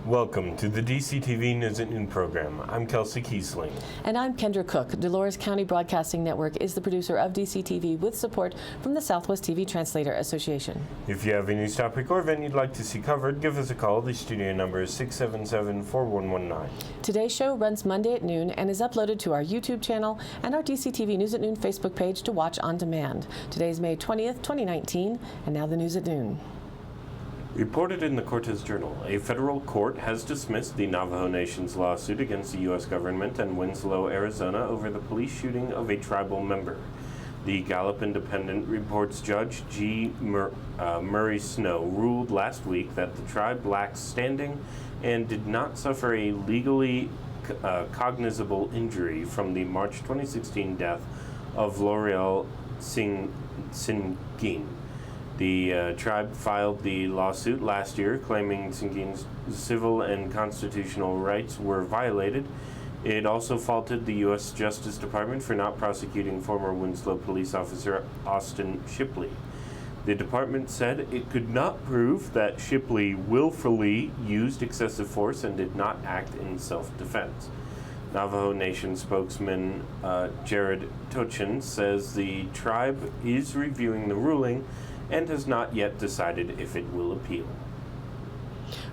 Welcome to the DCTV News at Noon program. I'm Kelsey Kiesling. And I'm Kendra Cook. Dolores County Broadcasting Network is the producer of DCTV with support from the Southwest TV Translator Association. If you have a news topic or event you'd like to see covered, give us a call. The studio number is 677-4119. Today's show runs Monday at noon and is uploaded to our YouTube channel and our DCTV News at Noon Facebook page to watch on demand. Today is May 20th, 2019, and now the news at noon. Reported in the Cortez Journal, a federal court has dismissed the Navajo Nation's lawsuit against the U.S. government and Winslow, Arizona over the police shooting of a tribal member. The Gallup Independent reports Judge G. Murray Snow ruled last week that the tribe lacks standing and did not suffer a legally cognizable injury from the March 2016 death of L'Oreal Tsingine. The tribe filed the lawsuit last year, claiming Tsingine's civil and constitutional rights were violated. It also faulted the U.S. Justice Department for not prosecuting former Winslow police officer Austin Shipley. The department said it could not prove that Shipley willfully used excessive force and did not act in self-defense. Navajo Nation spokesman Jared Tochin says the tribe is reviewing the ruling and has not yet decided if it will appeal.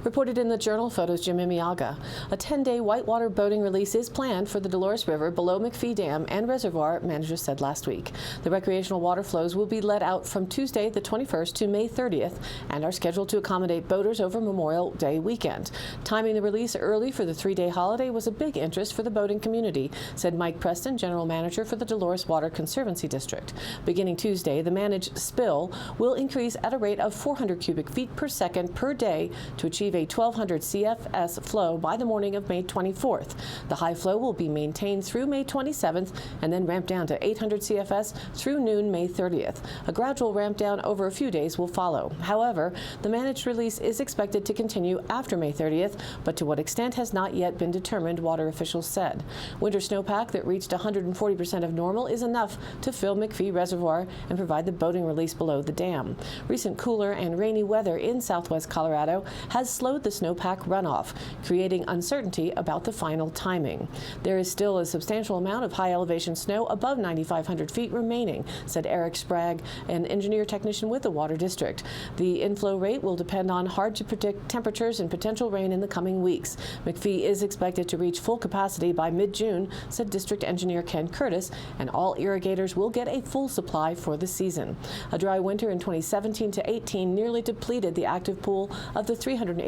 Reported in the Journal, photos Jim Imiaga. A 10-day whitewater boating release is planned for the Dolores River below McPhee Dam and Reservoir, managers said last week. The recreational water flows will be let out from Tuesday the 21st to May 30th and are scheduled to accommodate boaters over Memorial Day weekend. Timing the release early for the 3-day holiday was a big interest for the boating community, said Mike Preston, general manager for the Dolores Water Conservancy District. Beginning Tuesday, the managed spill will increase at a rate of 400 cubic feet per second per day to achieve a 1,200 CFS flow by the morning of May 24th. The high flow will be maintained through May 27th and then ramp down to 800 CFS through noon May 30th. A gradual ramp down over a few days will follow. However, the managed release is expected to continue after May 30th, but to what extent has not yet been determined, water officials said. Winter snowpack that reached 140% of normal is enough to fill McPhee Reservoir and provide the boating release below the dam. Recent cooler and rainy weather in southwest Colorado has slowed the snowpack runoff, creating uncertainty about the final timing. There is still a substantial amount of high elevation snow above 9,500 feet remaining, said Eric Sprague, an engineer technician with the Water District. The inflow rate will depend on hard to predict temperatures and potential rain in the coming weeks. McPhee is expected to reach full capacity by mid-June, said District Engineer Ken Curtis, and all irrigators will get a full supply for the season. A dry winter in 2017 to 18 nearly depleted the active pool of the 380,000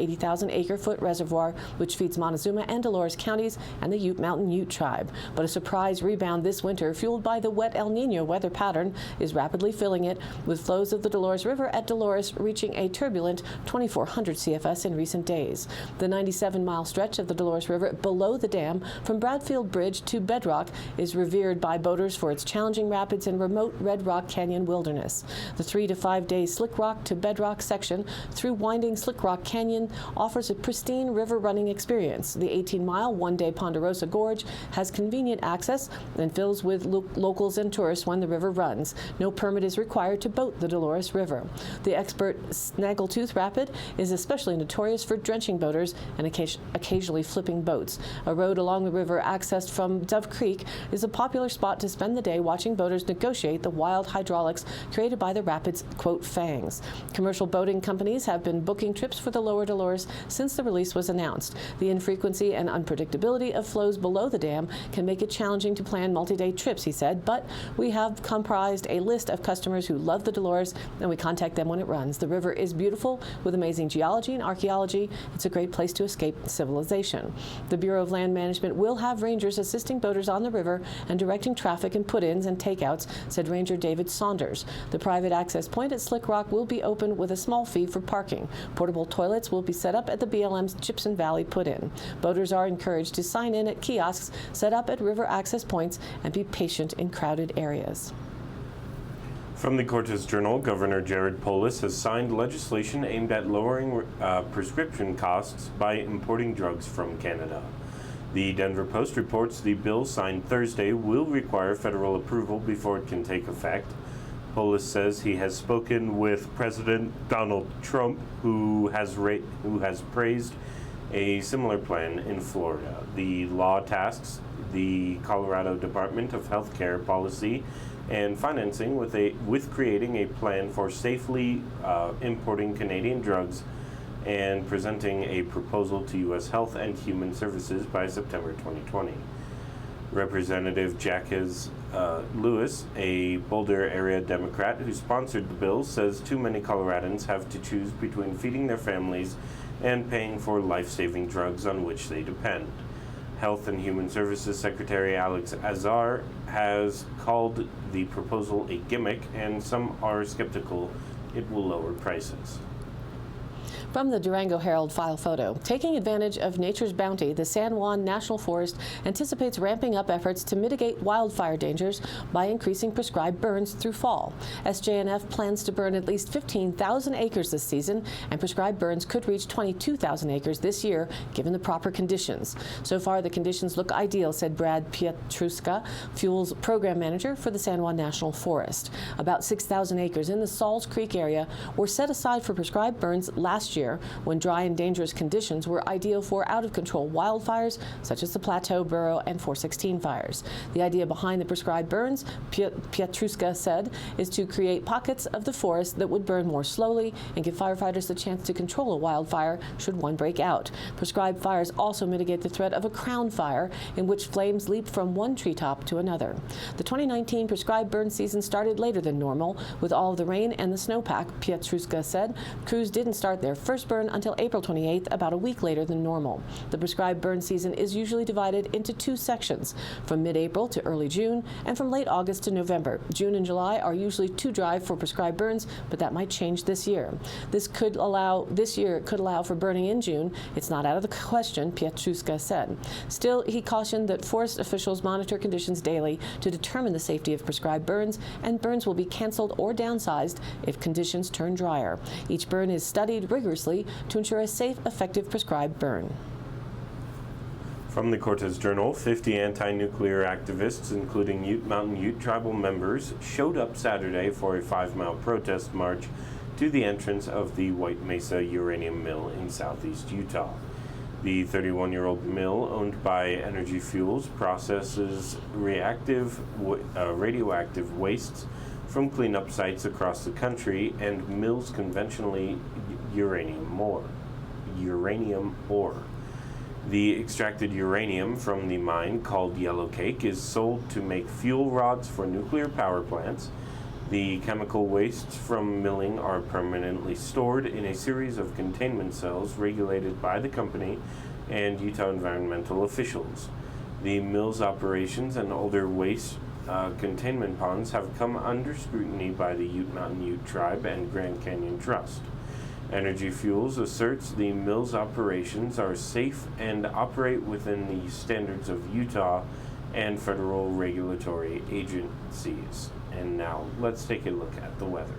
acre-foot reservoir, which feeds Montezuma and Dolores counties and the Ute Mountain Ute tribe. But a surprise rebound this winter, fueled by the wet El Nino weather pattern, is rapidly filling it, with flows of the Dolores River at Dolores reaching a turbulent 2,400 CFS in recent days. The 97-mile stretch of the Dolores River below the dam from Bradfield Bridge to Bedrock is revered by boaters for its challenging rapids and remote Red Rock Canyon wilderness. The 3 to 5 day Slick Rock to Bedrock section through winding Slick Rock Canyon offers a pristine river running experience. The 18-mile one-day Ponderosa Gorge has convenient access and fills with locals and tourists when the river runs. No permit is required to boat the Dolores River. The expert Snaggletooth Rapid is especially notorious for drenching boaters and occasionally flipping boats. A road along the river accessed from Dove Creek is a popular spot to spend the day watching boaters negotiate the wild hydraulics created by the rapid's, quote, fangs. Commercial boating companies have been booking trips for the lower Dolores since the release was announced. The infrequency and unpredictability of flows below the dam can make it challenging to plan multi-day trips, he said, but we have comprised a list of customers who love the Dolores, and we contact them when it runs. The river is beautiful with amazing geology and archaeology. It's a great place to escape civilization. The Bureau of Land Management will have rangers assisting boaters on the river and directing traffic and put-ins and takeouts, said Ranger David Saunders. The private access point at Slick Rock will be open with a small fee for parking. Portable toilets will be set up at the BLM's Gypsum Valley put-in. Boaters are encouraged to sign in at kiosks set up at river access points and be patient in crowded areas. From the Cortez Journal, Governor Jared Polis has signed legislation aimed at lowering prescription costs by importing drugs from Canada. The Denver Post reports the bill signed Thursday will require federal approval before it can take effect. Polis says he has spoken with President Donald Trump, who has praised a similar plan in Florida. The law tasks the Colorado Department of Healthcare Policy and Financing with creating a plan for safely importing Canadian drugs and presenting a proposal to U.S. Health and Human Services by September 2020. Representative Jacques Lewis, a Boulder area Democrat who sponsored the bill, says too many Coloradans have to choose between feeding their families and paying for life-saving drugs on which they depend. Health and Human Services Secretary Alex Azar has called the proposal a gimmick, and some are skeptical it will lower prices. From the Durango Herald file photo, taking advantage of nature's bounty, the San Juan National Forest anticipates ramping up efforts to mitigate wildfire dangers by increasing prescribed burns through fall. SJNF plans to burn at least 15,000 acres this season, and prescribed burns could reach 22,000 acres this year, given the proper conditions. So far, the conditions look ideal, said Brad Pietruska, Fuels Program Manager for the San Juan National Forest. About 6,000 acres in the Salls Creek area were set aside for prescribed burns last year, when dry and dangerous conditions were ideal for out-of-control wildfires such as the Plateau, Burro, and 416 fires. The idea behind the prescribed burns, Pietruska said, is to create pockets of the forest that would burn more slowly and give firefighters the chance to control a wildfire should one break out. Prescribed fires also mitigate the threat of a crown fire, in which flames leap from one treetop to another. The 2019 prescribed burn season started later than normal, with all of the rain and the snowpack, Pietruska said. Crews didn't start their first burn until April 28th, about a week later than normal. The prescribed burn season is usually divided into two sections, from mid-April to early June, and from late August to November. June and July are usually too dry for prescribed burns, but that might change this year. This year could allow for burning in June. It's not out of the question, Pietruska said. Still, he cautioned that forest officials monitor conditions daily to determine the safety of prescribed burns, and burns will be canceled or downsized if conditions turn drier. Each burn is studied rigorously to ensure a safe, effective prescribed burn. From the Cortez Journal, 50 anti-nuclear activists, including Ute Mountain Ute tribal members, showed up Saturday for a 5-mile protest march to the entrance of the White Mesa uranium mill in southeast Utah. The 31-year-old mill, owned by Energy Fuels, processes radioactive wastes from cleanup sites across the country and mills conventionally uranium ore. The extracted uranium from the mine, called Yellowcake, is sold to make fuel rods for nuclear power plants. The chemical wastes from milling are permanently stored in a series of containment cells regulated by the company and Utah environmental officials. The mill's operations and older waste containment ponds have come under scrutiny by the Ute Mountain Ute Tribe and Grand Canyon Trust. Energy Fuels asserts the mill's operations are safe and operate within the standards of Utah and federal regulatory agencies. And now, let's take a look at the weather.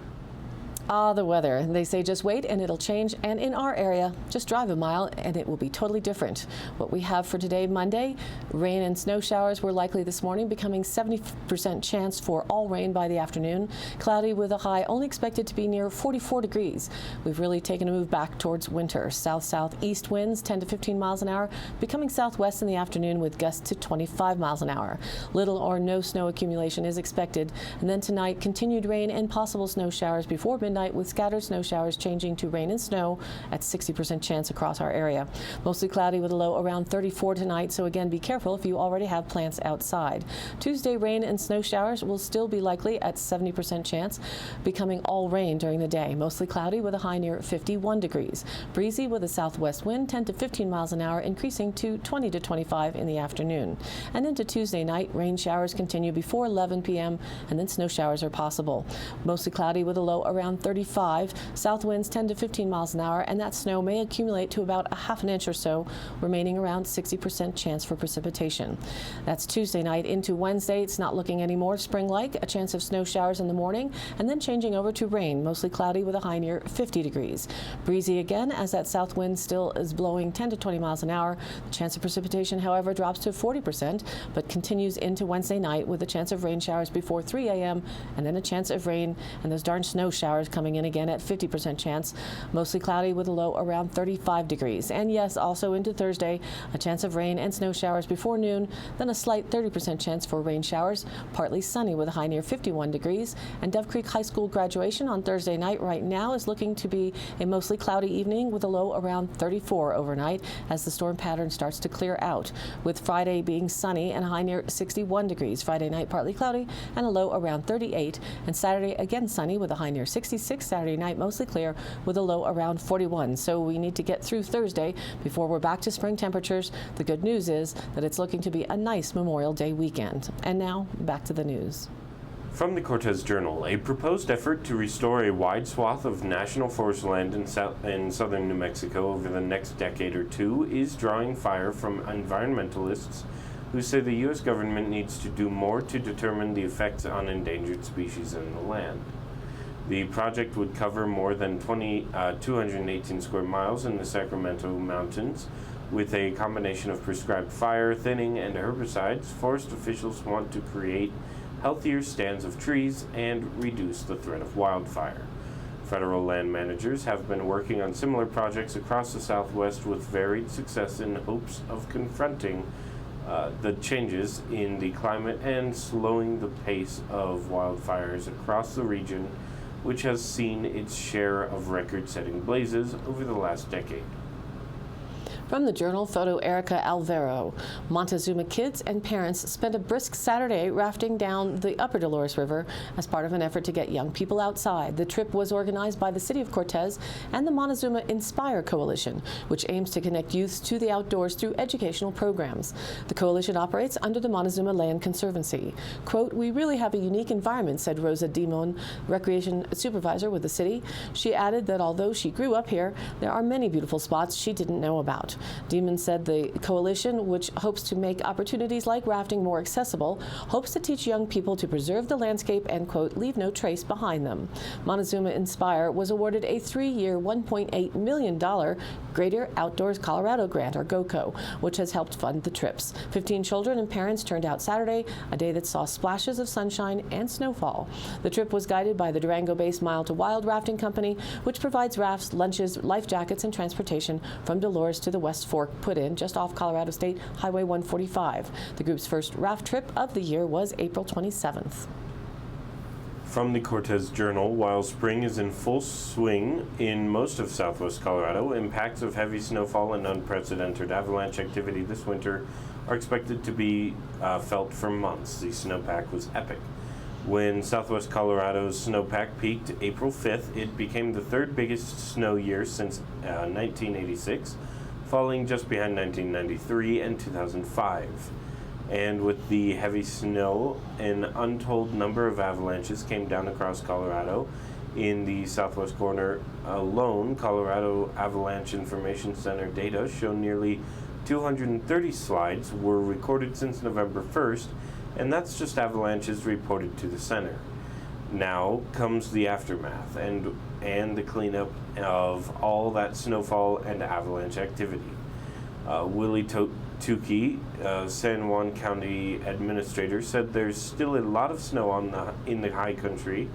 The weather. They say just wait and it'll change. And in our area, just drive a mile and it will be totally different. What we have for today, Monday, rain and snow showers were likely this morning, becoming 70% chance for all rain by the afternoon. Cloudy with a high only expected to be near 44 degrees. We've really taken a move back towards winter. South-southeast winds 10 to 15 miles an hour, becoming southwest in the afternoon with gusts to 25 miles an hour. Little or no snow accumulation is expected. And then tonight, continued rain and possible snow showers before midnight, with scattered snow showers changing to rain and snow at 60% chance across our area. Mostly cloudy with a low around 34 tonight, so again, be careful if you already have plants outside. Tuesday, rain and snow showers will still be likely at 70% chance, becoming all rain during the day. Mostly cloudy with a high near 51 degrees. Breezy with a southwest wind 10 to 15 miles an hour, increasing to 20 to 25 in the afternoon. And into Tuesday night, rain showers continue before 11 p.m. and then snow showers are possible. Mostly cloudy with a low around 35, south winds 10 to 15 miles an hour, and that snow may accumulate to about a half an inch or so, remaining around 60% chance for precipitation. That's Tuesday night. Into Wednesday, it's not looking any more spring-like, a chance of snow showers in the morning, and then changing over to rain, mostly cloudy with a high near 50 degrees. Breezy again, as that south wind still is blowing 10 to 20 miles an hour. The chance of precipitation, however, drops to 40%, but continues into Wednesday night with a chance of rain showers before 3 a.m., and then a chance of rain and those darn snow showers coming in again at 50% chance. Mostly cloudy with a low around 35 degrees. And yes, also into Thursday, a chance of rain and snow showers before noon, then a slight 30% chance for rain showers. Partly sunny with a high near 51 degrees. And Dove Creek High School graduation on Thursday night right now is looking to be a mostly cloudy evening with a low around 34 overnight as the storm pattern starts to clear out, with Friday being sunny and a high near 61 degrees. Friday night partly cloudy and a low around 38, and Saturday again sunny with a high near 66. Saturday night mostly clear with a low around 41. So we need to get through Thursday before we're back to spring temperatures. The good news is that it's looking to be a nice Memorial Day weekend. And now back to the news. From the Cortez Journal, a proposed effort to restore a wide swath of national forest land in southern New Mexico over the next decade or two is drawing fire from environmentalists who say the U.S. government needs to do more to determine the effects on endangered species in the land. The project would cover more than 218 square miles in the Sacramento Mountains. With a combination of prescribed fire, thinning, and herbicides, forest officials want to create healthier stands of trees and reduce the threat of wildfire. Federal land managers have been working on similar projects across the Southwest with varied success in hopes of confronting the changes in the climate and slowing the pace of wildfires across the region, which has seen its share of record-setting blazes over the last decade. From the Journal, photo Erica Alvaro. Montezuma kids and parents spent a brisk Saturday rafting down the upper Dolores River as part of an effort to get young people outside. The trip was organized by the City of Cortez and the Montezuma Inspire Coalition, which aims to connect youths to the outdoors through educational programs. The coalition operates under the Montezuma Land Conservancy. Quote, "We really have a unique environment," said Rosa Dimon, recreation supervisor with the city. She added that although she grew up here, there are many beautiful spots she didn't know about. Demon said the coalition, which hopes to make opportunities like rafting more accessible, hopes to teach young people to preserve the landscape and, quote, leave no trace behind them. Montezuma Inspire was awarded a 3-year, $1.8 million Greater Outdoors Colorado Grant, or GOCO, which has helped fund the trips. 15 children and parents turned out Saturday, a day that saw splashes of sunshine and snowfall. The trip was guided by the Durango-based Mile to Wild Rafting Company, which provides rafts, lunches, life jackets, and transportation from Dolores to the West Fork, put in just off Colorado State Highway 145. The group's first raft trip of the year was April 27th. From the Cortez Journal, while spring is in full swing in most of southwest Colorado, impacts of heavy snowfall and unprecedented avalanche activity this winter are expected to be felt for months. The snowpack was epic. When southwest Colorado's snowpack peaked April 5th, it became the third biggest snow year since 1986, falling just behind 1993 and 2005. And with the heavy snow, an untold number of avalanches came down across Colorado. In the southwest corner alone, Colorado Avalanche Information Center data show nearly 230 slides were recorded since November 1st, and that's just avalanches reported to the center. Now comes the aftermath and the cleanup of all that snowfall and avalanche activity. Willie Tukey, San Juan County Administrator, said there's still a lot of snow in the high country.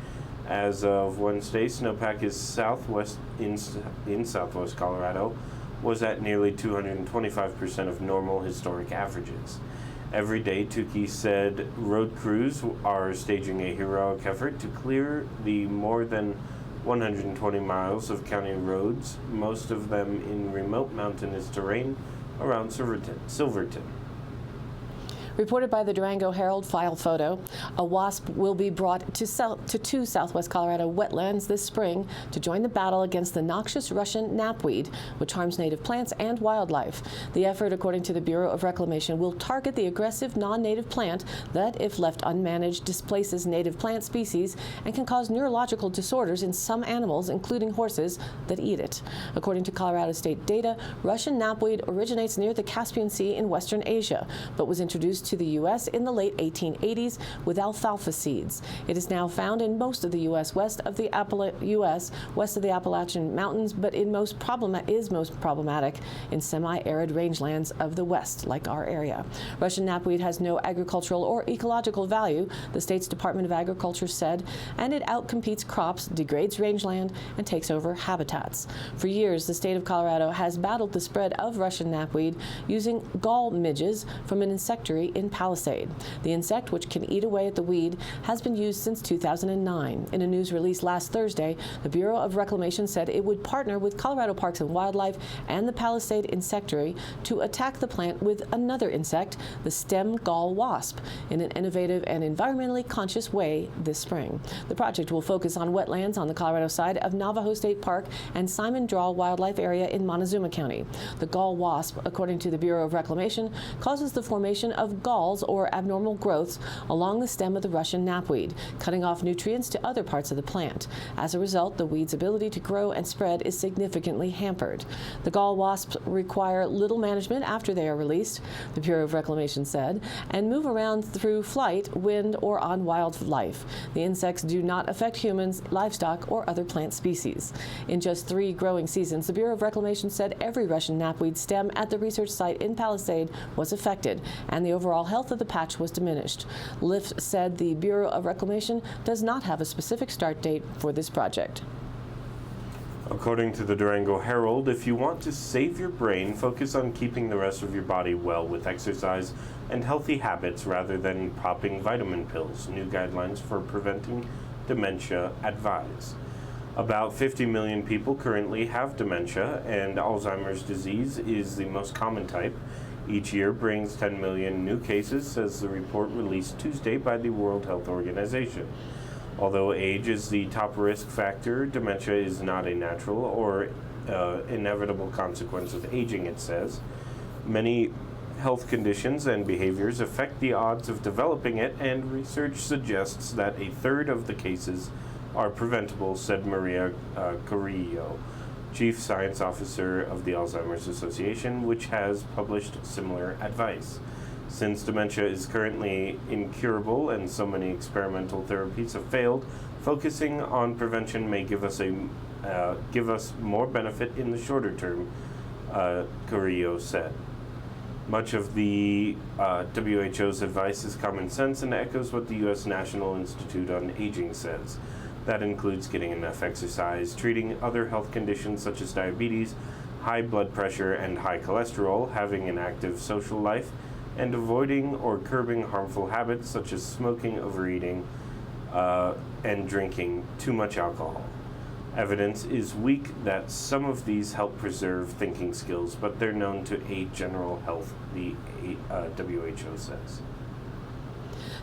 As of Wednesday, snowpack in southwest Colorado was at nearly 225% of normal historic averages. Every day, Tukey said road crews are staging a heroic effort to clear the more than 120 miles of county roads, most of them in remote mountainous terrain around Silverton. Reported by the Durango Herald file photo, a wasp will be brought to two southwest Colorado wetlands this spring to join the battle against the noxious Russian knapweed, which harms native plants and wildlife. The effort, according to the Bureau of Reclamation, will target the aggressive non-native plant that, if left unmanaged, displaces native plant species and can cause neurological disorders in some animals, including horses, that eat it. According to Colorado State data, Russian knapweed originates near the Caspian Sea in Western Asia, but was introduced to the U.S. in the late 1880s with alfalfa seeds. It is now found in most of the U.S. west of the Appalachian Mountains, but is most problematic in semi-arid rangelands of the west, like our area. Russian knapweed has no agricultural or ecological value, the state's Department of Agriculture said, and it outcompetes crops, degrades rangeland, and takes over habitats. For years, the state of Colorado has battled the spread of Russian knapweed using gall midges from an insectary in Palisade. The insect, which can eat away at the weed, has been used since 2009. In a news release last Thursday, the Bureau of Reclamation said it would partner with Colorado Parks and Wildlife and the Palisade Insectary to attack the plant with another insect, the stem gall wasp, in an innovative and environmentally conscious way this spring. The project will focus on wetlands on the Colorado side of Navajo State Park and Simon Draw Wildlife Area in Montezuma County. The gall wasp, according to the Bureau of Reclamation, causes the formation of galls or abnormal growths along the stem of the Russian knapweed, cutting off nutrients to other parts of the plant. As a result, the weed's ability to grow and spread is significantly hampered. The gall wasps require little management after they are released, the Bureau of Reclamation said, and move around through flight, wind, or on wildlife. The insects do not affect humans, livestock, or other plant species. In just 3 growing seasons, the Bureau of Reclamation said every Russian knapweed stem at the research site in Palisade was affected, and the overall health of the patch was diminished. LIFT said the Bureau of Reclamation does not have a specific start date for this project. According to the Durango Herald, if you want to save your brain, focus on keeping the rest of your body well with exercise and healthy habits rather than popping vitamin pills. New guidelines for preventing dementia advise. About 50 million people currently have dementia, and Alzheimer's disease is the most common type. Each year brings 10 million new cases, says the report released Tuesday by the World Health Organization. Although age is the top risk factor, dementia is not a natural or inevitable consequence of aging, it says. Many health conditions and behaviors affect the odds of developing it, and research suggests that a third of the cases are preventable, said Maria Carrillo, Chief Science Officer of the Alzheimer's Association, which has published similar advice. Since dementia is currently incurable and so many experimental therapies have failed, focusing on prevention may give us more benefit in the shorter term, Carrillo said. Much of the WHO's advice is common sense and echoes what the U.S. National Institute on Aging says. That includes getting enough exercise, treating other health conditions such as diabetes, high blood pressure, and high cholesterol, having an active social life, and avoiding or curbing harmful habits such as smoking, overeating, and drinking too much alcohol. Evidence is weak that some of these help preserve thinking skills, but they're known to aid general health, the WHO says.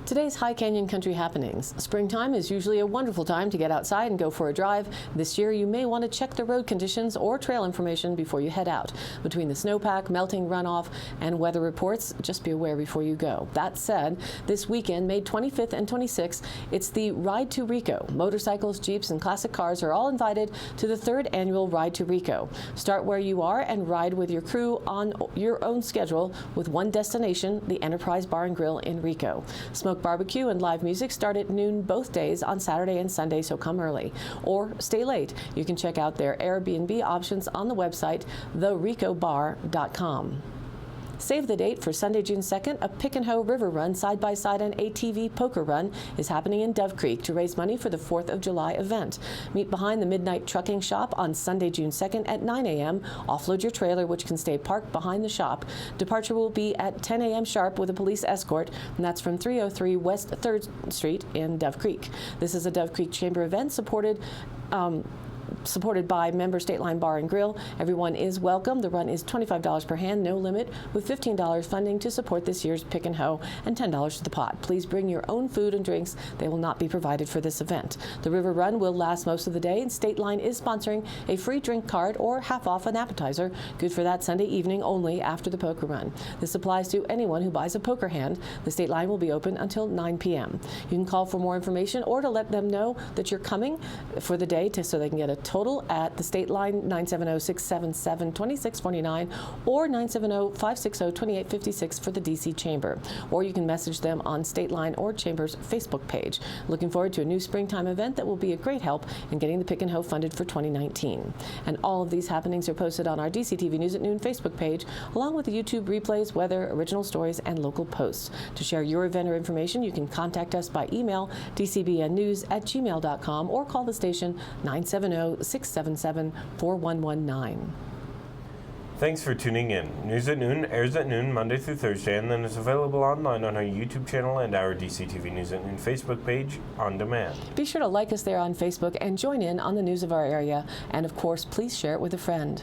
Today's High Canyon Country happenings. Springtime is usually a wonderful time to get outside and go for a drive. This year, you may want to check the road conditions or trail information before you head out. Between the snowpack, melting runoff, and weather reports, just be aware before you go. That said, this weekend, May 25th and 26th, it's the Ride to Rico. Motorcycles, Jeeps, and classic cars are all invited to the 3rd annual Ride to Rico. Start where you are and ride with your crew on your own schedule with one destination, the Enterprise Bar and Grill in Rico. Smoke barbecue and live music start at noon both days on Saturday and Sunday, so come early. Or stay late. You can check out their Airbnb options on the website, thericobar.com. Save the date for Sunday, June 2nd. A Pick and Hoe River Run side-by-side and ATV poker run is happening in Dove Creek to raise money for the 4th of July event. Meet behind the Midnight Trucking Shop on Sunday, June 2nd at 9 a.m. Offload your trailer, which can stay parked behind the shop. Departure will be at 10 a.m. sharp with a police escort, and that's from 303 West 3rd Street in Dove Creek. This is a Dove Creek Chamber event supported by member State Line Bar and Grill. Everyone is welcome. The run is $25 per hand, no limit, with $15 funding to support this year's Pick and Hoe and $10 to the pot. Please bring your own food and drinks. They will not be provided for this event. The river run will last most of the day, and State Line is sponsoring a free drink card or half off an appetizer, good for that Sunday evening only after the poker run. This applies to anyone who buys a poker hand. The State Line will be open until 9 p.m. You can call for more information or to let them know that you're coming for the day so they can get a total at the state line 970-677-2649 or 970-560-2856 for the DC Chamber. Or you can message them on State Line or Chamber's Facebook page. Looking forward to a new springtime event that will be a great help in getting the Pick and Hoe funded for 2019. And all of these happenings are posted on our DCTV News at Noon Facebook page, along with the YouTube replays, weather, original stories, and local posts. To share your event or information, you can contact us by email dcbnnews@gmail.com or call the station 970-677-4119. Thanks for tuning in. News at Noon airs at noon Monday through Thursday and then is available online on our YouTube channel and our DCTV News at Noon Facebook page on demand. Be sure to like us there on Facebook and join in on the news of our area. And of course, please share it with a friend.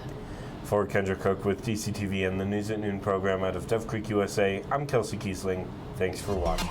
For Kendra Cook with DCTV and the News at Noon program out of Dove Creek, USA, I'm Kelsey Kiesling. Thanks for watching.